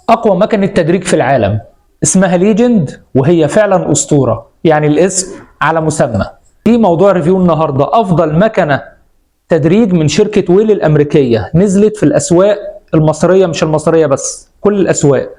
اقوى مكنه تدريج في العالم اسمها ليجند، وهي فعلا اسطوره، يعني الاسم على مسمى. دي موضوع ريفيو النهارده. افضل مكنه تدريج من شركه ويل الامريكيه نزلت في الاسواق المصريه، مش المصريه بس، كل الاسواق.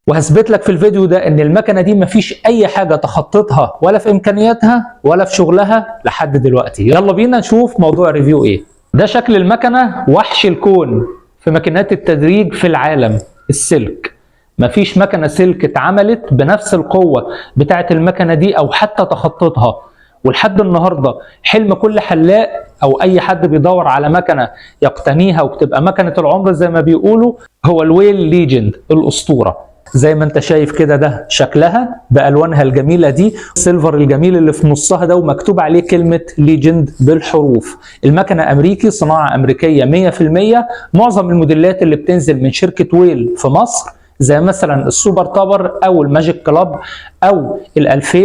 وهثبت لك في الفيديو ده ان المكنه دي مفيش اي حاجه تخطتها ولا في امكانياتها ولا في شغلها لحد دلوقتي. يلا بينا نشوف موضوع ريفيو ايه. ده شكل المكنه، وحش الكون في ماكينات التدريج في العالم، السلك. مفيش مكنه سلك اتعملت بنفس القوه بتاعه المكنه دي او حتى تخطتها. ولحد النهارده حلم كل حلاق او اي حد بيدور على مكنه يقتنيها وبتبقى مكنه العمر زي ما بيقولوا، هو الويل ليجند الاسطوره. زي ما انت شايف كده، ده شكلها بالوانها الجميله دي، السيلفر الجميل اللي في نصها ده، ومكتوب عليه كلمه ليجند بالحروف. المكنه امريكي، صناعه امريكيه 100%. معظم الموديلات اللي بتنزل من شركه ويل في مصر زي مثلا السوبر تابر او الماجيك كلاب او ال2000،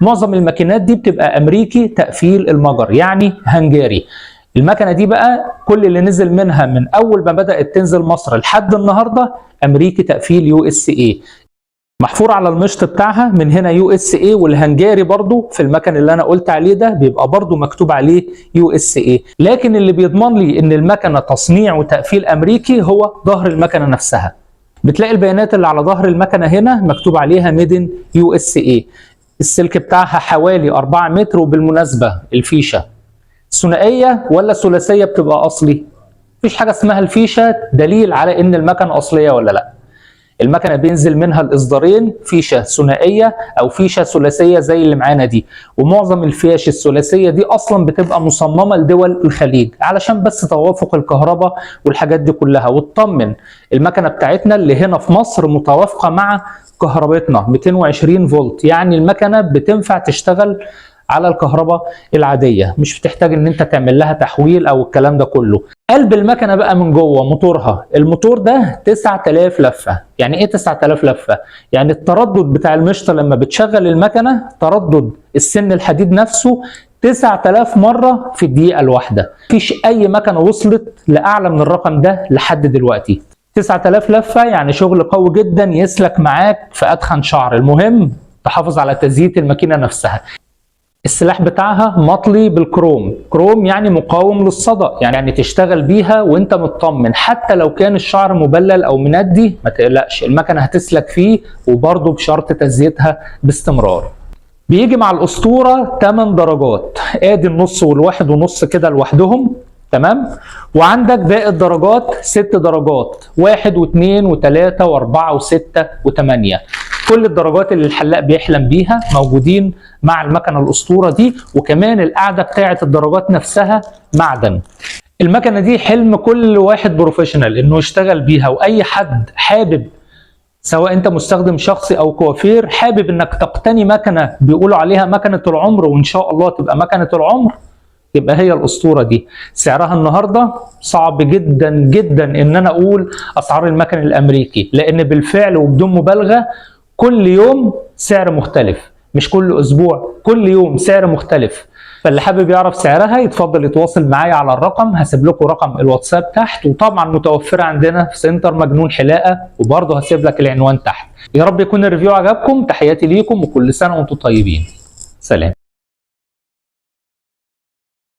معظم الماكينات دي بتبقى امريكي تقفيل المجر، يعني هنجاري. المكنه دي بقى كل اللي نزل منها من اول ما بدات تنزل مصر لحد النهارده امريكي تقفيل USA. محفور على المشط بتاعها من هنا USA، والهنجاري برضو في المكن اللي انا قلت عليه ده بيبقى برضو مكتوب عليه USA. لكن اللي بيضمن لي ان المكنه تصنيع وتقفيل امريكي هو ظهر المكنه نفسها. بتلاقي البيانات اللي على ظهر المكنه هنا مكتوب عليها ميدن USA. السلك بتاعها حوالي 4 متر. وبالمناسبه الفيشه ثنائيه ولا ثلاثيه بتبقى اصلي؟ مفيش حاجه اسمها الفيشه دليل على ان المكنه اصليه ولا لا. المكنه بينزل منها الاصدارين، فيشه ثنائيه او فيشه ثلاثيه زي اللي معانا دي. ومعظم الفيش الثلاثيه دي اصلا بتبقى مصممه لدول الخليج علشان بس توافق الكهرباء والحاجات دي كلها. وتطمن المكنه بتاعتنا اللي هنا في مصر متوافقه مع كهربتنا 220 فولت، يعني المكنه بتنفع تشتغل على الكهرباء العاديه، مش بتحتاج ان انت تعمل لها تحويل او الكلام ده كله. قلب المكنه بقى من جوه موتورها، الموتور ده 9000 لفه. يعني ايه 9000 لفه؟ يعني التردد بتاع المشط لما بتشغل المكنه، تردد السن الحديد نفسه 9000 مره في الدقيقه الواحده. مفيش اي مكنه وصلت لاعلى من الرقم ده لحد دلوقتي. 9000 لفه يعني شغل قوي جدا يسلك معاك في ادخن شعر. المهم تحافظ على تزييت الماكينه نفسها. السلاح بتاعها مطلي بالكروم. كروم يعني مقاوم للصدأ، يعني تشتغل بيها وانت مطمن. حتى لو كان الشعر مبلل او مندي ما تقلقش، المكنه هتسلك فيه، وبرضه بشرط تزييتها باستمرار. بيجي مع الاسطوره 8 درجات، ادي النص والواحد ونص كده لوحدهم، تمام. وعندك باقي الدرجات 6 درجات، 1 و2 و3 و4 و6 و8. كل الدرجات اللي الحلاق بيحلم بيها موجودين مع المكنه الاسطوره دي. وكمان القاعده بتاعه الدرجات نفسها معدن. المكنه دي حلم كل واحد بروفيشنال انه يشتغل بيها، واي حد حابب، سواء انت مستخدم شخصي او كوافير، حابب انك تقتني مكنه بيقولوا عليها مكنه العمر، وان شاء الله تبقى مكنه العمر، يبقى هي الاسطوره دي. سعرها النهارده صعب جدا جدا ان انا اقول اسعار المكن الامريكي، لان بالفعل وبدون مبالغه كل يوم سعر مختلف، مش كل اسبوع، كل يوم سعر مختلف. فاللي حابب يعرف سعرها يتفضل يتواصل معايا على الرقم، هسيب لكم رقم الواتساب تحت، وطبعا متوفره عندنا في سنتر مجنون حلاقه، وبرضه هسيب لك العنوان تحت. يا رب يكون الريفيو عجبكم. تحياتي ليكم وكل سنه وانتم طيبين. سلام.